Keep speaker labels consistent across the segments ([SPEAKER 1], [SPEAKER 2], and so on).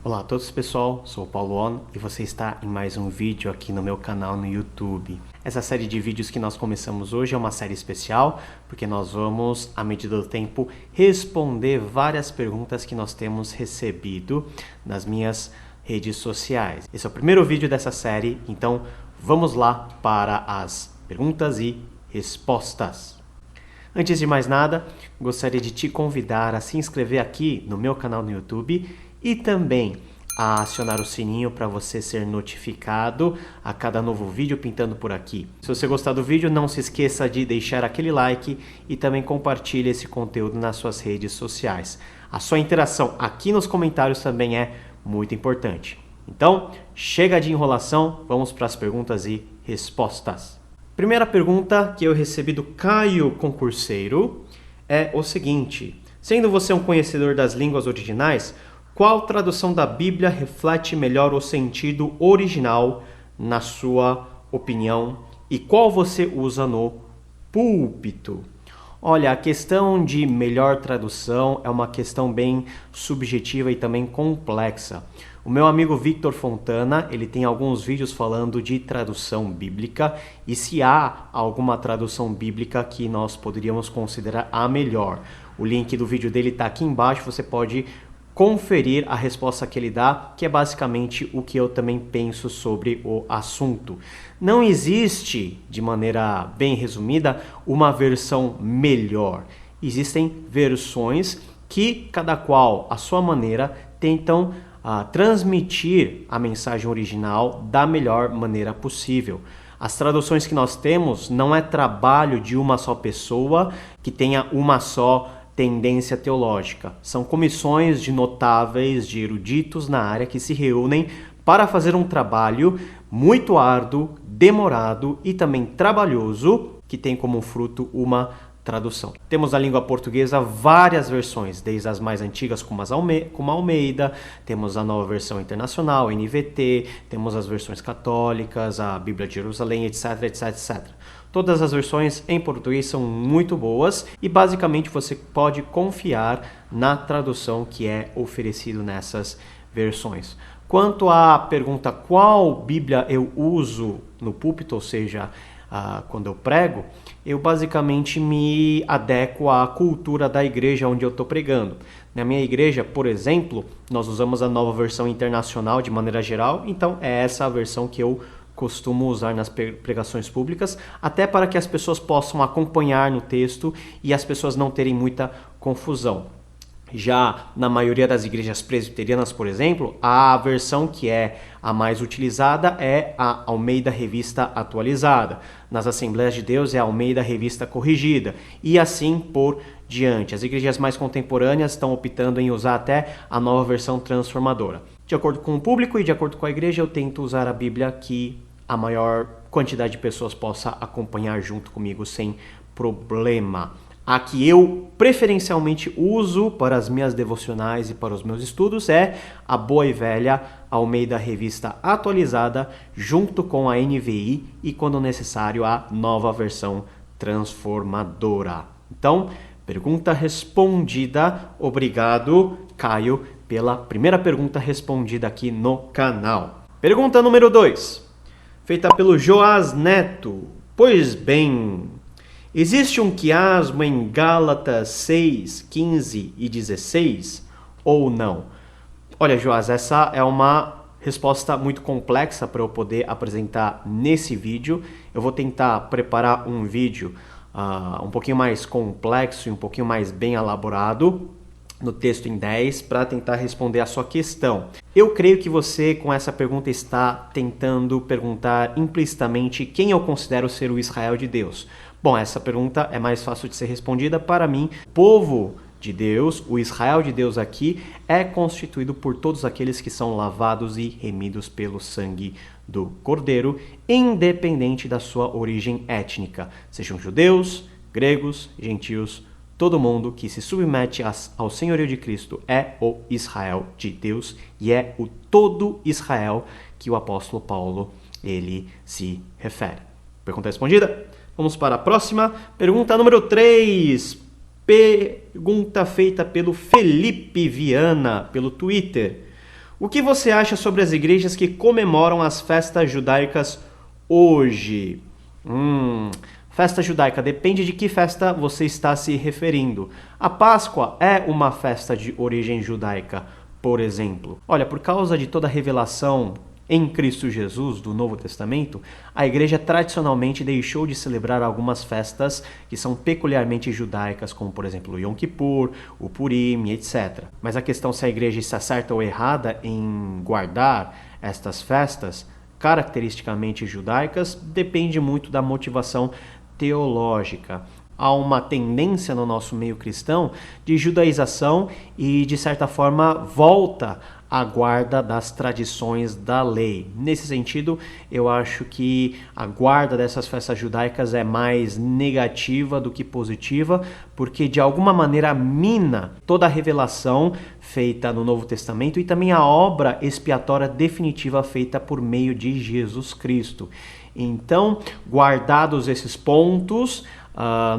[SPEAKER 1] Olá a todos pessoal, sou o Paulo On e você está em mais um vídeo aqui no meu canal no YouTube. Essa série de vídeos que nós começamos hoje é uma série especial porque nós vamos, à medida do tempo, responder várias perguntas que nós temos recebido nas minhas redes sociais. Esse é o primeiro vídeo dessa série, então vamos lá para as perguntas e respostas. Antes de mais nada, gostaria de te convidar a se inscrever aqui no meu canal no YouTube e também a acionar o sininho para você ser notificado a cada novo vídeo pintando por aqui. Se você gostar do vídeo, não se esqueça de deixar aquele like e também compartilhe esse conteúdo nas suas redes sociais. A sua interação aqui nos comentários também é muito importante. Então, chega de enrolação, vamos para as perguntas e respostas. Primeira pergunta que eu recebi do Caio Concurseiro é o seguinte: sendo você um conhecedor das línguas originais, qual tradução da Bíblia reflete melhor o sentido original, na sua opinião, e qual você usa no púlpito? Olha, a questão de melhor tradução é uma questão bem subjetiva e também complexa. O meu amigo Victor Fontana, ele tem alguns vídeos falando de tradução bíblica e se há alguma tradução bíblica que nós poderíamos considerar a melhor. O link do vídeo dele está aqui embaixo, você pode conferir a resposta que ele dá, que é basicamente o que eu também penso sobre o assunto. Não existe, de maneira bem resumida, uma versão melhor. Existem versões que, cada qual, à sua maneira, tentam transmitir a mensagem original da melhor maneira possível. As traduções que nós temos não é trabalho de uma só pessoa que tenha uma só tendência teológica. São comissões de notáveis, de eruditos na área que se reúnem para fazer um trabalho muito árduo, demorado e também trabalhoso, que tem como fruto uma tradução. Temos na língua portuguesa várias versões, desde as mais antigas como a Almeida, temos a nova versão internacional, NVT, temos as versões católicas, a Bíblia de Jerusalém, etc, etc, etc. Todas as versões em português são muito boas e basicamente você pode confiar na tradução que é oferecido nessas versões. Quanto à pergunta qual Bíblia eu uso no púlpito, ou seja, quando eu prego, eu basicamente me adequo à cultura da igreja onde eu estou pregando. Na minha igreja, por exemplo, nós usamos a nova versão internacional de maneira geral, então é essa a versão que eu costumo usar nas pregações públicas, até para que as pessoas possam acompanhar no texto e as pessoas não terem muita confusão. Já na maioria das igrejas presbiterianas, por exemplo, a versão que é a mais utilizada é a Almeida Revista Atualizada. Nas Assembleias de Deus é a Almeida Revista Corrigida e assim por diante. As igrejas mais contemporâneas estão optando em usar até a nova versão transformadora. De acordo com o público e de acordo com a igreja, eu tento usar a Bíblia que a maior quantidade de pessoas possa acompanhar junto comigo sem problema. A que eu preferencialmente uso para as minhas devocionais e para os meus estudos é a boa e velha Almeida Revista Atualizada, junto com a NVI e, quando necessário, a nova versão transformadora. Então, pergunta respondida. Obrigado, Caio, pela primeira pergunta respondida aqui no canal. Pergunta número 2, feita pelo Joás Neto. Pois bem, existe um quiasmo em Gálatas 6, 15 e 16 ou não? Olha, Joás, essa é uma resposta muito complexa para eu poder apresentar nesse vídeo. Eu vou tentar preparar um vídeo um pouquinho mais complexo e um pouquinho mais bem elaborado no texto em 10 para tentar responder a sua questão. Eu creio que você com essa pergunta está tentando perguntar implicitamente quem eu considero ser o Israel de Deus. Bom, essa pergunta é mais fácil de ser respondida para mim. O povo de Deus, o Israel de Deus aqui, é constituído por todos aqueles que são lavados e remidos pelo sangue do Cordeiro, independente da sua origem étnica, sejam judeus, gregos, gentios. Todo mundo que se submete ao senhorio de Cristo é o Israel de Deus e é o todo Israel que o apóstolo Paulo ele se refere. Pergunta respondida? Vamos para a próxima. Pergunta número 3. Pergunta feita pelo Felipe Viana, pelo Twitter. O que você acha sobre as igrejas que comemoram as festas judaicas hoje? Festa judaica, depende de que festa você está se referindo. A Páscoa é uma festa de origem judaica, por exemplo. Olha, por causa de toda a revelação em Cristo Jesus do Novo Testamento, a igreja tradicionalmente deixou de celebrar algumas festas que são peculiarmente judaicas, como por exemplo o Yom Kippur, o Purim, etc. Mas a questão se a igreja está certa ou errada em guardar estas festas caracteristicamente judaicas depende muito da motivação teológica. Há uma tendência no nosso meio cristão de judaização e, de certa forma, volta à guarda das tradições da lei. Nesse sentido, eu acho que a guarda dessas festas judaicas é mais negativa do que positiva, porque de alguma maneira mina toda a revelação feita no Novo Testamento e também a obra expiatória definitiva feita por meio de Jesus Cristo. Então, guardados esses pontos,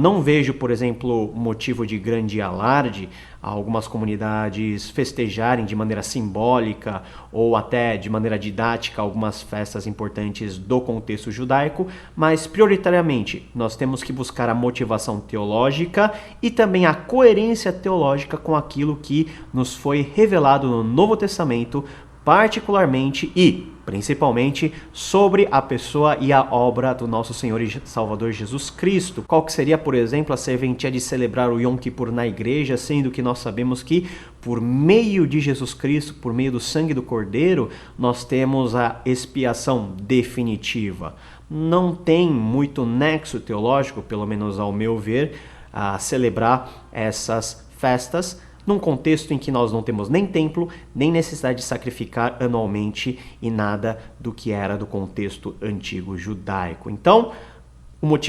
[SPEAKER 1] não vejo, por exemplo, motivo de grande alarde algumas comunidades festejarem de maneira simbólica ou até de maneira didática algumas festas importantes do contexto judaico, mas prioritariamente nós temos que buscar a motivação teológica e também a coerência teológica com aquilo que nos foi revelado no Novo Testamento, particularmente e principalmente sobre a pessoa e a obra do nosso Senhor e Salvador Jesus Cristo. Qual que seria, por exemplo, a serventia de celebrar o Yom Kippur na igreja, sendo que nós sabemos que por meio de Jesus Cristo, por meio do sangue do Cordeiro, nós temos a expiação definitiva. Não tem muito nexo teológico, pelo menos ao meu ver, a celebrar essas festas num contexto em que nós não temos nem templo, nem necessidade de sacrificar anualmente e nada do que era do contexto antigo judaico. Então,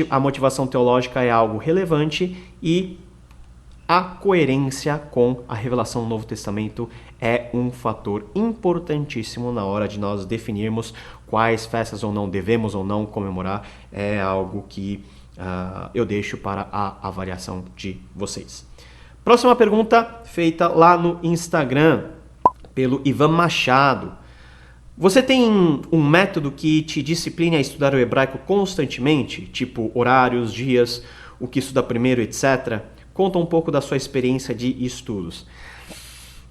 [SPEAKER 1] a motivação teológica é algo relevante e a coerência com a revelação do Novo Testamento é um fator importantíssimo na hora de nós definirmos quais festas ou não devemos ou não comemorar. É algo que eu deixo para a avaliação de vocês. Próxima pergunta feita lá no Instagram pelo Ivan Machado. Você tem um método que te discipline a estudar o hebraico constantemente? Tipo horários, dias, o que estudar primeiro, etc. Conta um pouco da sua experiência de estudos.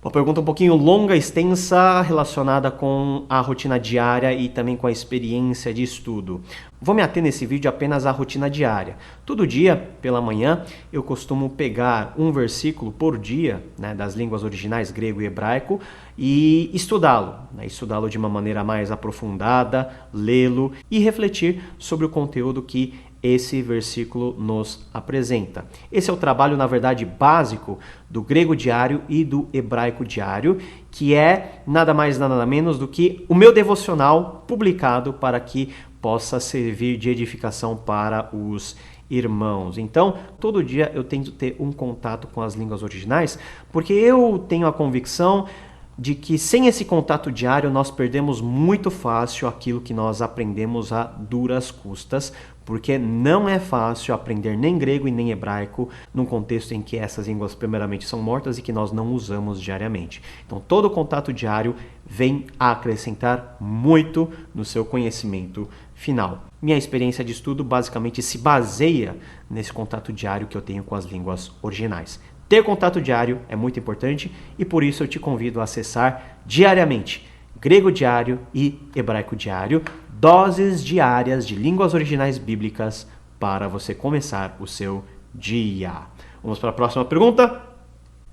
[SPEAKER 1] Uma pergunta um pouquinho longa, extensa, relacionada com a rotina diária e também com a experiência de estudo. Vou me ater nesse vídeo apenas à rotina diária. Todo dia, pela manhã, eu costumo pegar um versículo por dia, das línguas originais grego e hebraico, e estudá-lo. Estudá-lo de uma maneira mais aprofundada, lê-lo e refletir sobre o conteúdo que esse versículo nos apresenta. Esse é o trabalho, na verdade, básico do grego diário e do hebraico diário, que é nada mais nada menos do que o meu devocional publicado para que possa servir de edificação para os irmãos. Então, todo dia eu tento ter um contato com as línguas originais, porque eu tenho a convicção de que sem esse contato diário nós perdemos muito fácil aquilo que nós aprendemos a duras custas, porque não é fácil aprender nem grego e nem hebraico num contexto em que essas línguas primeiramente são mortas e que nós não usamos diariamente. Então todo contato diário vem a acrescentar muito no seu conhecimento final. Minha experiência de estudo basicamente se baseia nesse contato diário que eu tenho com as línguas originais. Ter contato diário é muito importante e por isso eu te convido a acessar diariamente Grego Diário e Hebraico Diário, doses diárias de línguas originais bíblicas para você começar o seu dia. Vamos para a próxima pergunta.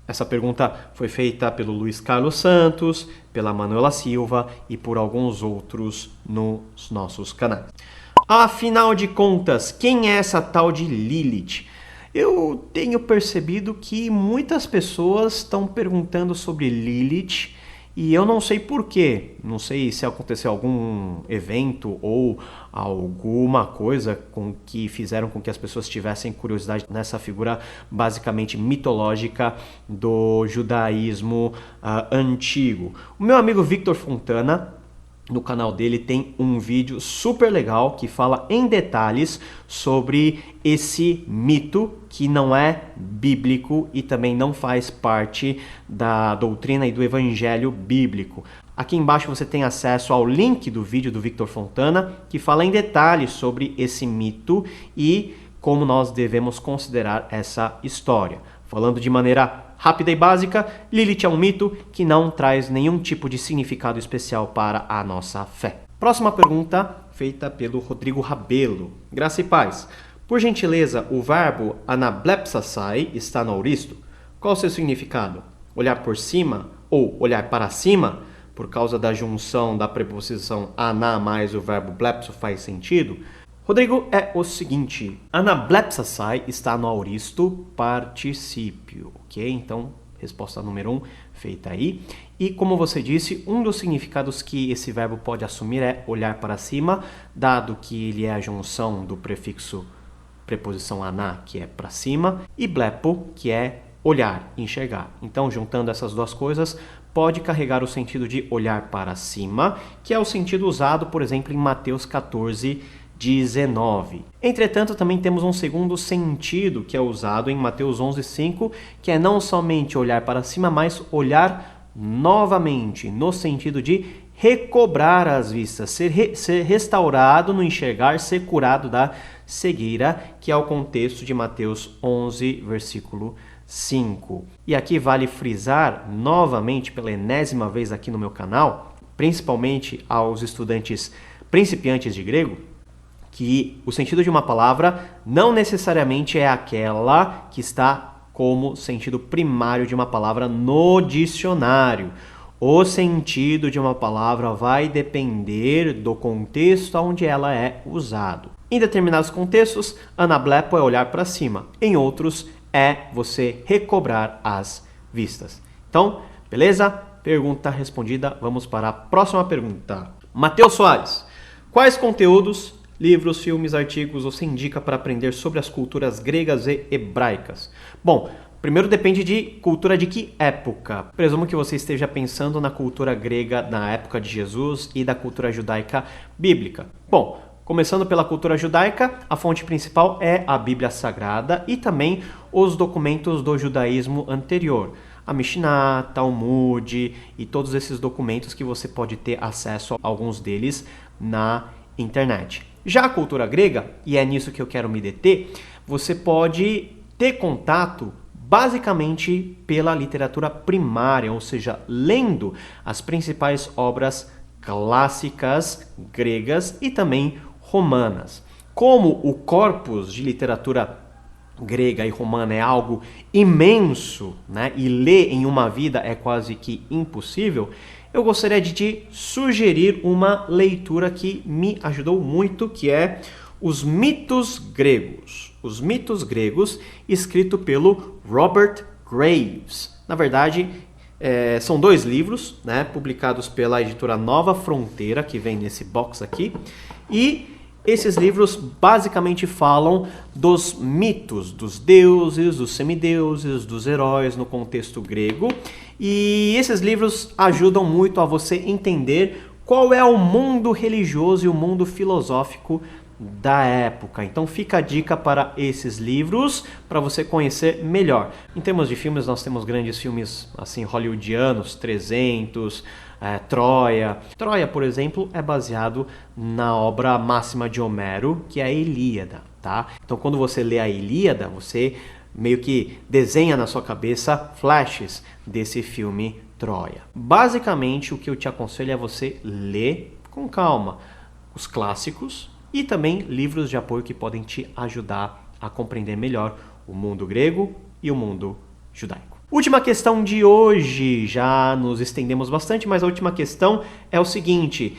[SPEAKER 1] Essa pergunta foi feita pelo Luiz Carlos Santos, pela Manuela Silva e por alguns outros nos nossos canais. Afinal de contas, quem é essa tal de Lilith? Eu tenho percebido que muitas pessoas estão perguntando sobre Lilith e eu não sei porquê. Não sei se aconteceu algum evento ou alguma coisa que fizeram com que as pessoas tivessem curiosidade nessa figura basicamente mitológica do judaísmo antigo. O meu amigo Victor Fontana, no canal dele, tem um vídeo super legal que fala em detalhes sobre esse mito que não é bíblico e também não faz parte da doutrina e do evangelho bíblico. Aqui embaixo você tem acesso ao link do vídeo do Victor Fontana, que fala em detalhes sobre esse mito e como nós devemos considerar essa história. Falando de maneira rápida e básica, Lilith é um mito que não traz nenhum tipo de significado especial para a nossa fé. Próxima pergunta, feita pelo Rodrigo Rabelo. Graça e paz. Por gentileza, o verbo anablepsasai está no auristo? Qual o seu significado? Olhar por cima ou olhar para cima? Por causa da junção da preposição ana mais o verbo blepso faz sentido? Rodrigo, é o seguinte, anablepsasai está no auristo particípio, ok? Então, resposta número 1 feita aí. E como você disse, um dos significados que esse verbo pode assumir é olhar para cima, dado que ele é a junção do prefixo preposição ana, que é para cima, e blepo, que é olhar, enxergar. Então, juntando essas duas coisas, pode carregar o sentido de olhar para cima, que é o sentido usado, por exemplo, em Mateus 14:19. Entretanto, também temos um segundo sentido que é usado em Mateus 11:5, que é não somente olhar para cima, mas olhar novamente, no sentido de recobrar as vistas, ser restaurado no enxergar, ser curado da cegueira, que é o contexto de Mateus 11, versículo 5. E aqui vale frisar novamente pela enésima vez aqui no meu canal, principalmente aos estudantes principiantes de grego, que o sentido de uma palavra não necessariamente é aquela que está como sentido primário de uma palavra no dicionário. O sentido de uma palavra vai depender do contexto onde ela é usada. Em determinados contextos, anablepo é olhar para cima. Em outros, é você recobrar as vistas. Então, beleza? Pergunta respondida. Vamos para a próxima pergunta. Matheus Soares. Quais conteúdos, livros, filmes, artigos você indica para aprender sobre as culturas gregas e hebraicas? Bom, primeiro depende de cultura de que época. Presumo que você esteja pensando na cultura grega na época de Jesus e da cultura judaica bíblica. Bom, começando pela cultura judaica, a fonte principal é a Bíblia Sagrada e também os documentos do judaísmo anterior. A Mishnah, Talmud e todos esses documentos que você pode ter acesso a alguns deles na internet. Já a cultura grega, e é nisso que eu quero me deter, você pode ter contato basicamente pela literatura primária, ou seja, lendo as principais obras clássicas gregas e também romanas. Como o corpus de literatura grega e romana é algo imenso, né, e ler em uma vida é quase que impossível, eu gostaria de te sugerir uma leitura que me ajudou muito, que é Os Mitos Gregos. Os Mitos Gregos, escrito pelo Robert Graves. Na verdade, são 2 livros, né, publicados pela editora Nova Fronteira, que vem nesse box aqui, e esses livros basicamente falam dos mitos, dos deuses, dos semideuses, dos heróis no contexto grego. E esses livros ajudam muito a você entender qual é o mundo religioso e o mundo filosófico da época. Então fica a dica para esses livros para você conhecer melhor. Em termos de filmes, nós temos grandes filmes assim hollywoodianos, 300, Troia. Troia, por exemplo, é baseado na obra máxima de Homero, que é a Ilíada, tá? Então quando você lê a Ilíada, você meio que desenha na sua cabeça flashes desse filme Troia. Basicamente, o que eu te aconselho é você ler com calma os clássicos e também livros de apoio que podem te ajudar a compreender melhor o mundo grego e o mundo judaico. Última questão de hoje, já nos estendemos bastante, mas a última questão é o seguinte,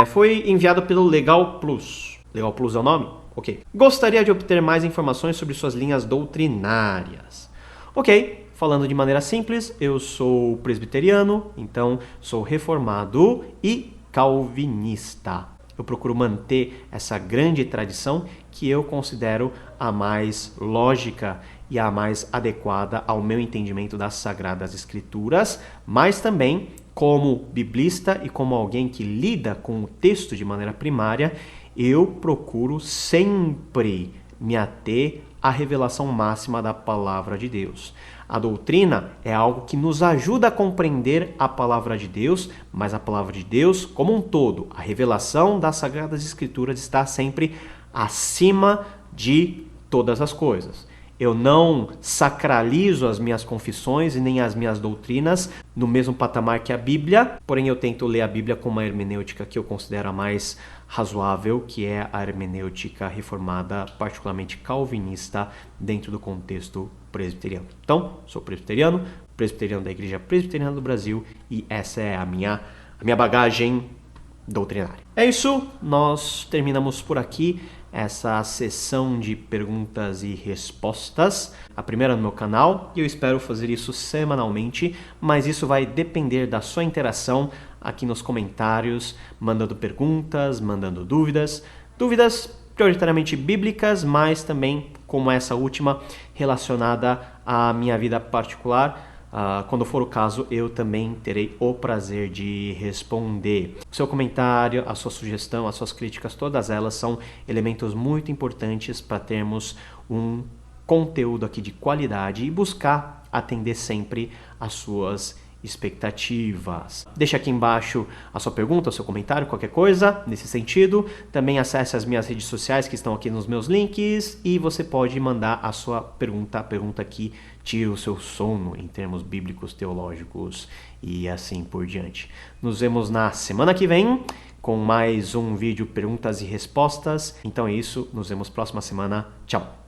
[SPEAKER 1] foi enviado pelo Legal Plus. Legal Plus é o nome? Ok. Gostaria de obter mais informações sobre suas linhas doutrinárias. Ok, falando de maneira simples, eu sou presbiteriano, então sou reformado e calvinista. Eu procuro manter essa grande tradição que eu considero a mais lógica e a mais adequada ao meu entendimento das Sagradas Escrituras, mas também como biblista e como alguém que lida com o texto de maneira primária, eu procuro sempre me ater à revelação máxima da Palavra de Deus. A doutrina é algo que nos ajuda a compreender a palavra de Deus, mas a palavra de Deus como um todo. A revelação das Sagradas Escrituras está sempre acima de todas as coisas. Eu não sacralizo as minhas confissões e nem as minhas doutrinas no mesmo patamar que a Bíblia, porém eu tento ler a Bíblia com uma hermenêutica que eu considero a mais razoável, que é a hermenêutica reformada, particularmente calvinista, dentro do contexto presbiteriano. Então, sou presbiteriano da Igreja Presbiteriana do Brasil, e essa é a minha bagagem doutrinária. É isso, nós terminamos por aqui essa sessão de perguntas e respostas, a primeira no meu canal, e eu espero fazer isso semanalmente, mas isso vai depender da sua interação aqui nos comentários, mandando perguntas, mandando dúvidas prioritariamente bíblicas, mas também, como essa última, relacionada à minha vida particular. Quando for o caso, eu também terei o prazer de responder. O seu comentário, a sua sugestão, as suas críticas, todas elas são elementos muito importantes para termos um conteúdo aqui de qualidade e buscar atender sempre às suas expectativas. Deixa aqui embaixo a sua pergunta, o seu comentário, qualquer coisa nesse sentido. Também acesse as minhas redes sociais que estão aqui nos meus links e você pode mandar a sua pergunta, a pergunta que tira o seu sono em termos bíblicos, teológicos e assim por diante. Nos vemos na semana que vem com mais um vídeo perguntas e respostas. Então é isso, nos vemos próxima semana. Tchau!